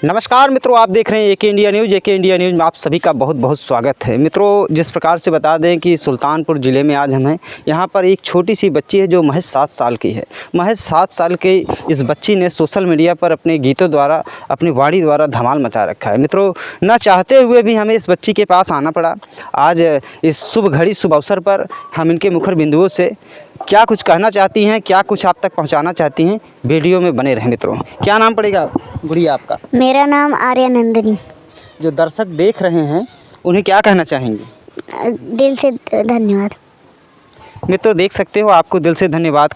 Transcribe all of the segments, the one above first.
नमस्कार मित्रों, आप देख रहे हैं एके इंडिया न्यूज़। एके इंडिया न्यूज़ में आप सभी का बहुत बहुत स्वागत है। मित्रों, जिस प्रकार से बता दें कि सुल्तानपुर ज़िले में आज हम हैं, यहाँ पर एक छोटी सी बच्ची है जो महज 7 साल की है। महज 7 साल के इस बच्ची ने सोशल मीडिया पर अपने गीतों द्वारा, अपनी वाणी द्वारा धमाल मचा रखा है। मित्रों, न चाहते हुए भी हमें इस बच्ची के पास आना पड़ा। आज इस शुभ घड़ी, शुभ अवसर पर हम इनके मुखर बिंदुओं से क्या कुछ कहना चाहती हैं, क्या कुछ आप तक पहुंचाना चाहती हैं, वीडियो में बने रहें। मित्रों, क्या नाम पड़ेगा गुड़िया आपका? मेरा नाम आर्या नंदिनी। जो दर्शक देख रहे हैं उन्हें क्या कहना चाहेंगे? दिल से धन्यवाद। मित्रों, देख सकते हो, आपको दिल से धन्यवाद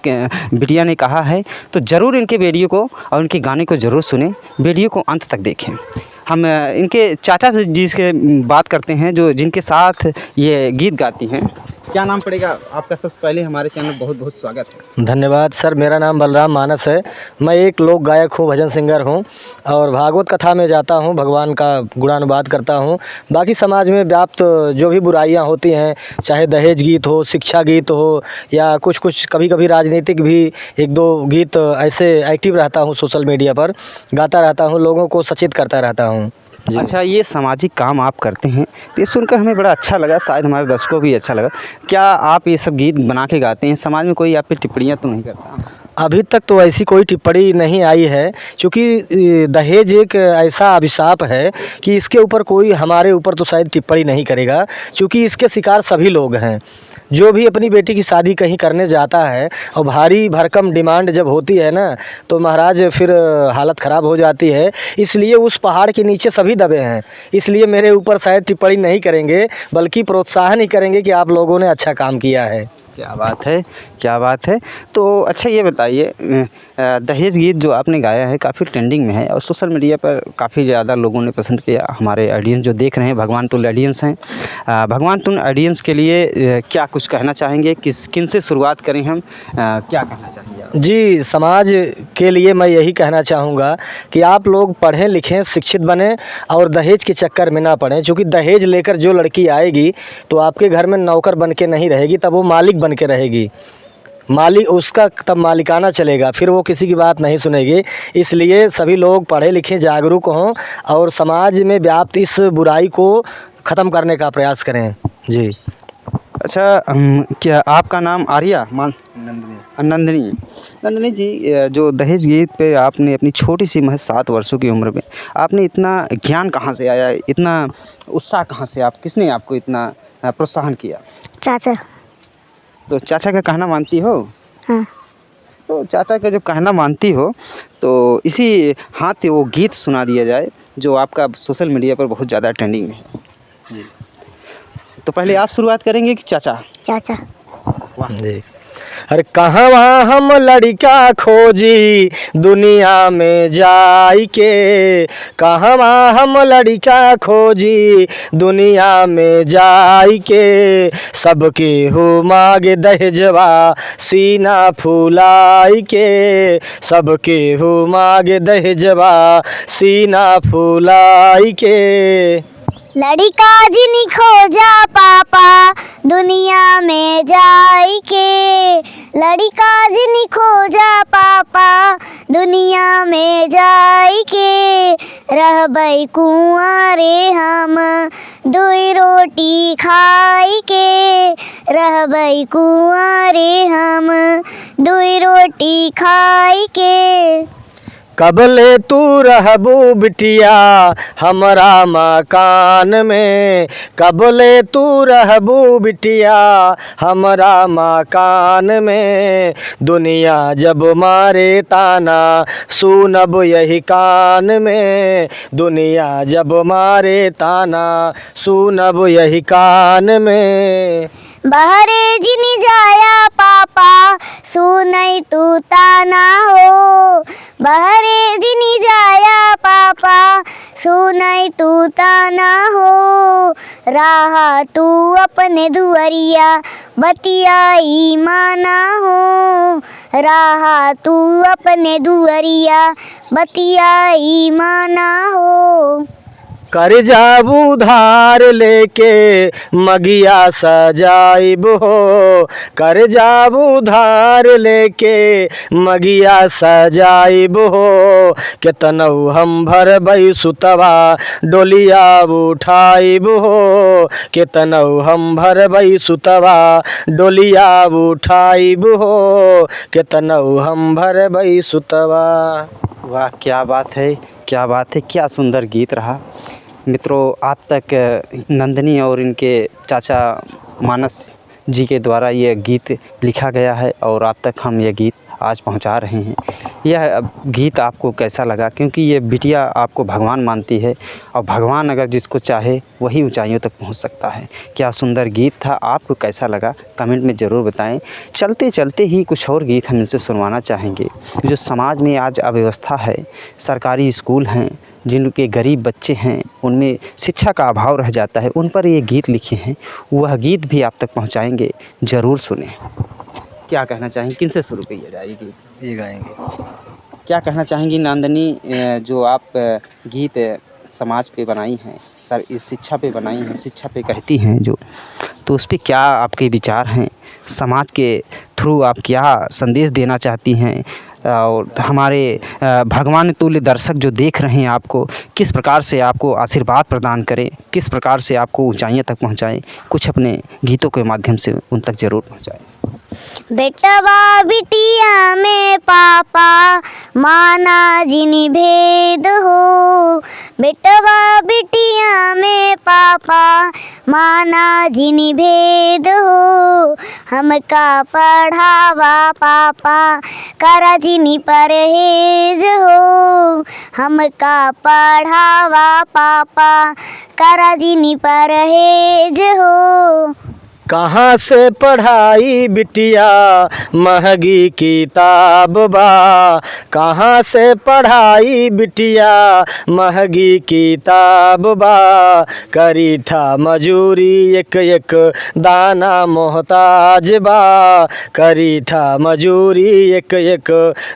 बिटिया ने कहा है। तो ज़रूर इनके वीडियो को और इनके गाने को ज़रूर सुनें, वीडियो को अंत तक देखें। हम इनके चाचा जी से बात करते हैं जो जिनके साथ ये गीत गाती हैं। क्या नाम पड़ेगा आपका? सबसे पहले हमारे चैनल बहुत बहुत स्वागत है। धन्यवाद सर। मेरा नाम बलराम मानस है। मैं एक लोक गायक हूँ, भजन सिंगर हूँ और भागवत कथा में जाता हूँ, भगवान का गुणानुवाद करता हूँ। बाकी समाज में व्याप्त जो भी बुराइयाँ होती हैं, चाहे दहेज गीत हो, शिक्षा गीत हो या कुछ कभी कभी राजनीतिक भी 1-2 गीत ऐसे एक्टिव रहता हूँ, सोशल मीडिया पर गाता रहता हूँ, लोगों को सचेत करता रहता हूँ। अच्छा, ये सामाजिक काम आप करते हैं तो ये सुनकर हमें बड़ा अच्छा लगा, शायद हमारे दर्शकों को भी अच्छा लगा। क्या आप ये सब गीत बना के गाते हैं? समाज में कोई आप पे टिप्पणियाँ तो नहीं करता? अभी तक तो ऐसी कोई टिप्पणी नहीं आई है, क्योंकि दहेज एक ऐसा अभिशाप है कि इसके ऊपर कोई हमारे ऊपर तो शायद टिप्पणी नहीं करेगा, क्योंकि इसके शिकार सभी लोग हैं। जो भी अपनी बेटी की शादी कहीं करने जाता है और भारी भरकम डिमांड जब होती है ना, तो महाराज फिर हालत ख़राब हो जाती है। इसलिए उस पहाड़ के नीचे सभी दबे हैं, इसलिए मेरे ऊपर शायद टिप्पणी नहीं करेंगे, बल्कि प्रोत्साहन ही करेंगे कि आप लोगों ने अच्छा काम किया है। क्या बात है, क्या बात है। तो अच्छा, ये बताइए, दहेज गीत जो आपने गाया है काफ़ी ट्रेंडिंग में है और सोशल मीडिया पर काफ़ी ज़्यादा लोगों ने पसंद किया। हमारे ऑडियंस जो देख रहे हैं भगवान तुल्य ऑडियंस हैं। भगवान तुल्य ऑडियंस के लिए क्या कुछ कहना चाहेंगे? किन से शुरुआत करें हम? क्या कहना चाहेंगे आप? जी, समाज के लिए मैं यही कहना चाहूँगा कि आप लोग पढ़ें लिखें, शिक्षित बनें और दहेज के चक्कर में ना पड़ें, क्योंकि दहेज लेकर जो लड़की आएगी तो आपके घर में नौकर बन के नहीं रहेगी, तब वो मालिक बन के रहेगी। मालिक उसका तब मालिकाना चलेगा, फिर वो किसी की बात नहीं सुनेगी। इसलिए सभी लोग पढ़े लिखें, जागरूक हों और समाज में व्याप्त इस बुराई को ख़त्म करने का प्रयास करें। जी। अच्छा, क्या आपका नाम आर्या नंदिनी जी, जो दहेज गीत पे आपने अपनी छोटी सी महज 7 वर्षों की उम्र में आपने इतना ज्ञान कहाँ से आया, इतना उत्साह कहाँ से, किसने आपको इतना प्रोत्साहन किया? चाचा। तो चाचा का कहना मानती हो? हाँ। तो चाचा का जब कहना मानती हो तो इसी हाथ वो गीत सुना दिया जाए जो आपका सोशल मीडिया पर बहुत ज़्यादा ट्रेंडिंग में है। जी। तो पहले आप शुरुआत करेंगे कि चाचा? चाचा। वाह जी। अरे कहवा हम लड़का खोजी दुनिया में जाई के, कहवा हम लड़का खोजी दुनिया में जाई के, सबके हो मांगे दहेजवा सीना फुलाई के, सबके हो मांगे दहेजवा सीना फुलाई के। लड़का जिनी खोजा पापा दुनिया में जाई के, लड़का जिनी खोजा पापा दुनिया में जाई के, रहबै कुंवारे हम 2 रोटी खाई के, रहबै कुंवारे हम 2 रोटी खाई के। कबले तू रहबू बिटिया हमरा मकान में, कबले तू रहबू बिटिया हमरा मकान में, दुनिया जब मारे ताना सुनब यही कान में, दुनिया जब मारे ताना सुनब यही कान में। बहरे जिनी जाया पापा सुनई तू ताना हो, बहरे जिनी जाया पापा सुनई तू ताना हो, राहा तू अपने दुअरिया बतियाई माना हो, राहा तू अपने दुअरिया बतियाई माना हो। कर्जा उधार लेके मगिया सजाइब हो, कर्जा उधार लेके मगिया सजाइब हो, केतनऊ हम भरबई सुतवा डोलिया उठाइब हो, केतनऊ हम भरबई सुतवा डोलिया उठाइब हो, केतनऊ हम भरबई सुतवा। वाह, क्या बात है, क्या बात है, क्या सुंदर गीत रहा। मित्रों, आप तक नंदनी और इनके चाचा मानस जी के द्वारा यह गीत लिखा गया है और आप तक हम यह गीत आज पहुंचा रहे हैं। यह गीत आपको कैसा लगा? क्योंकि ये बिटिया आपको भगवान मानती है और भगवान अगर जिसको चाहे वही ऊंचाइयों तक पहुंच सकता है। क्या सुंदर गीत था, आपको कैसा लगा कमेंट में ज़रूर बताएं। चलते चलते ही कुछ और गीत हम इनसे सुनवाना चाहेंगे। जो समाज में आज अव्यवस्था है, सरकारी स्कूल हैं, जिनके गरीब बच्चे हैं, उनमें शिक्षा का अभाव रह जाता है, उन पर ये गीत लिखे हैं, वह गीत भी आप तक पहुँचाएँगे, ज़रूर सुनें। क्या कहना चाहेंगे, किन से शुरू की जाएगी? ये गाएंगे। क्या कहना चाहेंगी नंदनी, जो आप गीत समाज पे बनाई हैं, सर इस शिक्षा पे बनाई हैं, शिक्षा पे कहती हैं जो, तो उस पे क्या आपके विचार हैं? समाज के थ्रू आप क्या संदेश देना चाहती हैं? और हमारे भगवान तुल्य दर्शक जो देख रहे हैं आपको, किस प्रकार से आपको आशीर्वाद प्रदान करें, किस प्रकार से आपको ऊंचाइयों तक पहुंचाएं, कुछ अपने गीतों के माध्यम से उन तक ज़रूर पहुंचाएं। बेटवा बिटिया में पापा माना जिनी भेद हो, बेटवा बिटिया में पापा माना जिनी भेद हो, हमका पढ़ावा पापा करा जिनी परहेज हो, हमका पढ़ावा पापा करा जिनी परहेज हो। कहाँ से पढ़ाई बिटिया महंगी किताब बा, कहाँ से पढ़ाई बिटिया महंगी किताब बा, करी था मजूरी एक एक दाना मोहताज बा, करी था मजूरी एक एक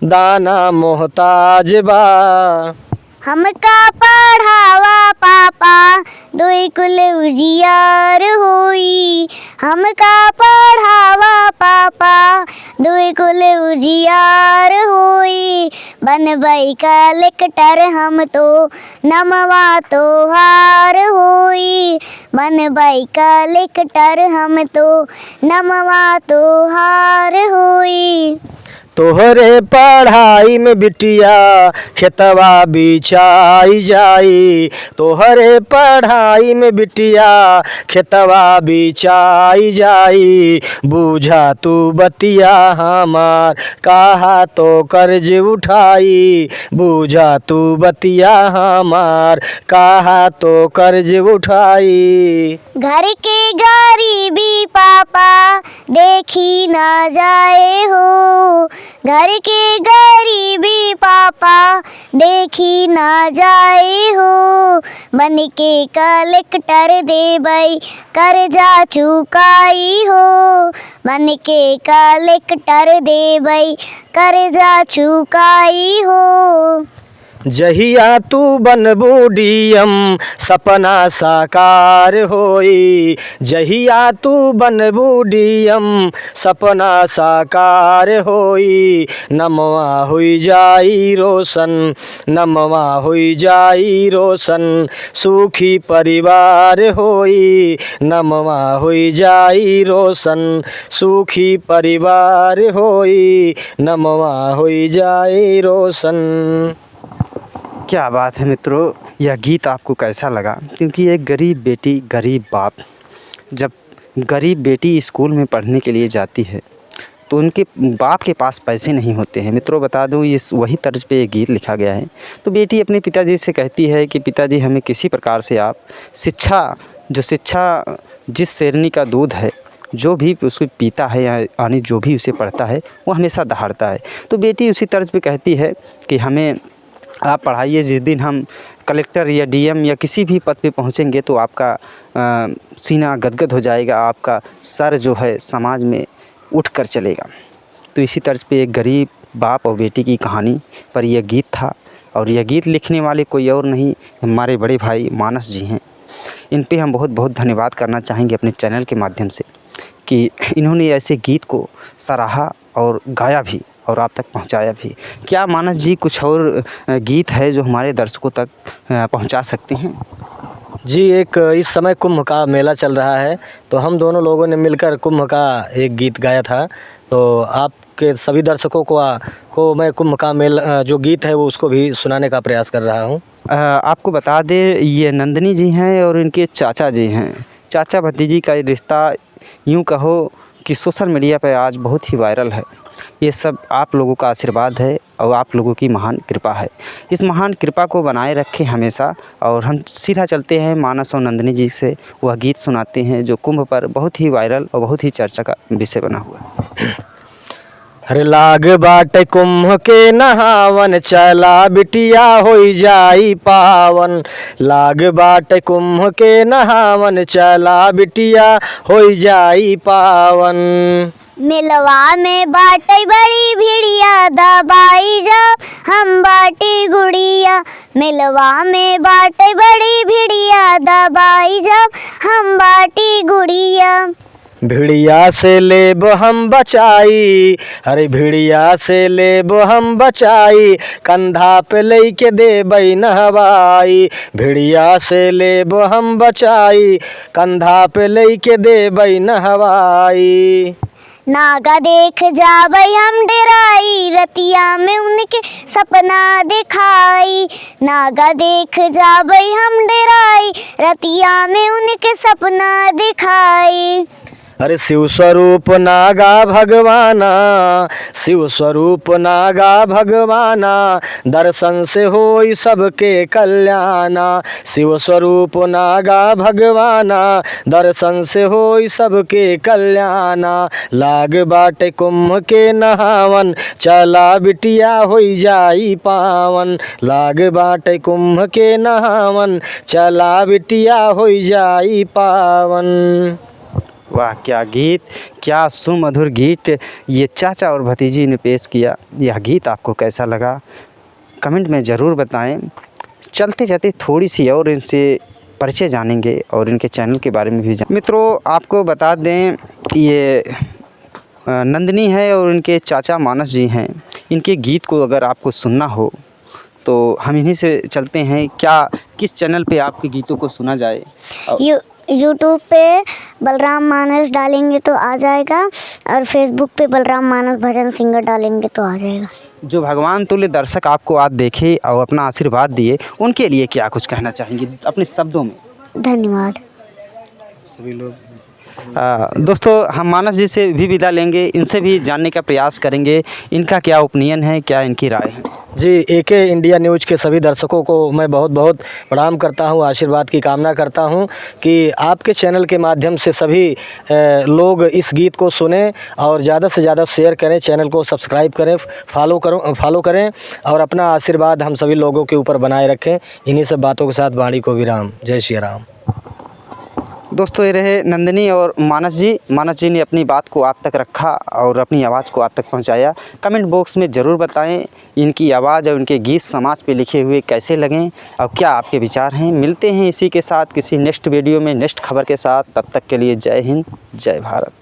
दाना मोहताज बा। हमका पढ़ावा पापा दुई कुल उजियार होई, हमका पढ़ावा पापा दुई कुल उजियार होई, बनबई कलेक्टर हम तो नमवा तोहार होई, बनबई कलेक्टर हम तो नमवा तोहार होई। तोहरे पढ़ाई में बिटिया खेतवा बिछाई जाई, तोहरे पढ़ाई में बिटिया खेतवा बिछाई जाई, बूझा तू बतिया हमार कहा तो कर्ज उठाई, बूझा तू बतिया हमार कहा तो कर्ज उठाई। घर के गरीबी पापा देखी ना जाए हो, घर के गरीबी पापा देखी ना जाए हो, बन के कलेक्टर देबई कर्जा चुकाई हो, बन के कलेक्टर देबई कर्जा चुकाई हो। जहिया तू बनबू डीएम सपना साकार होई, जहिया तू बनबू डीएम सपना साकार होई, नमवा हुई जाई रोशन, नमवा हुई जाई रोशन, सुखी परिवार होई, नमवा हुई जाई रोशन, सुखी परिवार होई, नमवा हुई जाई रोशन। क्या बात है मित्रों, यह गीत आपको कैसा लगा? क्योंकि एक गरीब बेटी, गरीब बाप, जब गरीब बेटी स्कूल में पढ़ने के लिए जाती है तो उनके बाप के पास पैसे नहीं होते हैं। मित्रों बता दूं, इस वही तर्ज पे ये गीत लिखा गया है। तो बेटी अपने पिताजी से कहती है कि पिताजी हमें किसी प्रकार से आप शिक्षा जिस शेरनी का दूध है, जो भी उसको पीता है या यानी जो भी उसे पढ़ता है वो हमेशा दहाड़ता है। तो बेटी उसी तर्ज पे कहती है कि हमें आप पढ़ाइए, जिस दिन हम कलेक्टर या डीएम या किसी भी पद पे पहुँचेंगे तो आपका सीना गदगद हो जाएगा, आपका सर जो है समाज में उठ कर चलेगा। तो इसी तर्ज पे एक गरीब बाप और बेटी की कहानी पर यह गीत था। और यह गीत लिखने वाले कोई और नहीं, हमारे बड़े भाई मानस जी हैं, इन पे हम बहुत बहुत धन्यवाद करना चाहेंगे अपने चैनल के माध्यम से कि इन्होंने ऐसे गीत को सराहा और गाया भी और आप तक पहुंचाया भी। क्या मानस जी कुछ और गीत है जो हमारे दर्शकों तक पहुंचा सकते हैं? जी, एक इस समय कुंभ का मेला चल रहा है, तो हम दोनों लोगों ने मिलकर कुंभ का एक गीत गाया था। तो आपके सभी दर्शकों को मैं कुंभ का मेला जो गीत है वो उसको भी सुनाने का प्रयास कर रहा हूँ। आपको बता दें, ये नंदिनी जी हैं और इनके चाचा जी हैं। चाचा भतीजी का ये रिश्ता यूँ कहो कि सोशल मीडिया पर आज बहुत ही वायरल है। ये सब आप लोगों का आशीर्वाद है और आप लोगों की महान कृपा है। इस महान कृपा को बनाए रखें हमेशा। और हम सीधा चलते हैं मानस और नंदिनी जी से, वह गीत सुनाते हैं जो कुंभ पर बहुत ही वायरल और बहुत ही चर्चा का विषय बना हुआ है। अरे लाग बाट कुंभ के नहावन, चला बिटिया होई जाई पावन। लाग बाट कुंभ के नहावन, चला बिटिया होई जाई पावन। मिलवा में बाटे बड़ी भिड़िया, दबाई जब हम बाटी गुड़िया। मिलवा में बाटे बड़ी भिड़िया, दबाई जब हम बाटी गुड़िया। भिड़िया से लेब हम बचाई, अरे भिड़िया से लेब हम बचाई, कंधा पे लेके देबई नहवाई। भिड़िया से लेब हम बचाई, कंधा पे लेके देबई नहवाई। नागा देख जाबई हम डेराई, रतिया में उनके सपना दिखाई। नागा देख जाबई हम डेराई, रतिया में उनके सपना दिखाई। अरे शिव स्वरूप नागा भगवाना, शिव स्वरूप नागा भगवाना, दर्शन से होई सबके कल्याणा। शिव स्वरूप नागा भगवाना, दर्शन से होई सबके कल्याणा। लाग बाटे कुंभ के नहावन, चला बिटिया होई जाई पावन। लाग बाटे कुंभ के नहावन, चला बिटिया होई जाई पावन। वाह, क्या गीत, क्या सुमधुर गीत ये चाचा और भतीजी ने पेश किया। यह गीत आपको कैसा लगा कमेंट में ज़रूर बताएं। चलते चलते थोड़ी सी और इनसे परिचय जानेंगे और इनके चैनल के बारे में भी मित्रों, आपको बता दें ये नंदिनी है और इनके चाचा मानस जी हैं। इनके गीत को अगर आपको सुनना हो तो हम इन्हीं से चलते हैं। क्या किस चैनल पे आपके गीतों को सुना जाए? यूट्यूब पे बलराम मानस डालेंगे तो आ जाएगा, और फेसबुक पे बलराम मानस भजन सिंगर डालेंगे तो आ जाएगा। जो भगवान तुल्य दर्शक आपको आज देखे और अपना आशीर्वाद दिए, उनके लिए क्या कुछ कहना चाहेंगे अपने शब्दों में? धन्यवाद सभी लोग। दोस्तों, हम मानस जी से भी विदा लेंगे, इनसे भी जानने का प्रयास करेंगे इनका क्या ओपिनियन है, क्या इनकी राय है। जी, एके इंडिया न्यूज़ के सभी दर्शकों को मैं बहुत बहुत प्रणाम करता हूं, आशीर्वाद की कामना करता हूं कि आपके चैनल के माध्यम से सभी लोग इस गीत को सुनें और ज़्यादा से ज़्यादा शेयर करें, चैनल को सब्सक्राइब करें, फॉलो करें और अपना आशीर्वाद हम सभी लोगों के ऊपर बनाए रखें। इन्हीं सब बातों के साथ वाणी को विराम। जय श्री राम। दोस्तों, ये रहे नंदिनी और मानस जी। मानस जी ने अपनी बात को आप तक रखा और अपनी आवाज़ को आप तक पहुंचाया। कमेंट बॉक्स में ज़रूर बताएं इनकी आवाज़ और इनके गीत समाज पे लिखे हुए कैसे लगें और क्या आपके विचार हैं। मिलते हैं इसी के साथ किसी नेक्स्ट वीडियो में नेक्स्ट खबर के साथ। तब तक के लिए जय हिंद, जय भारत।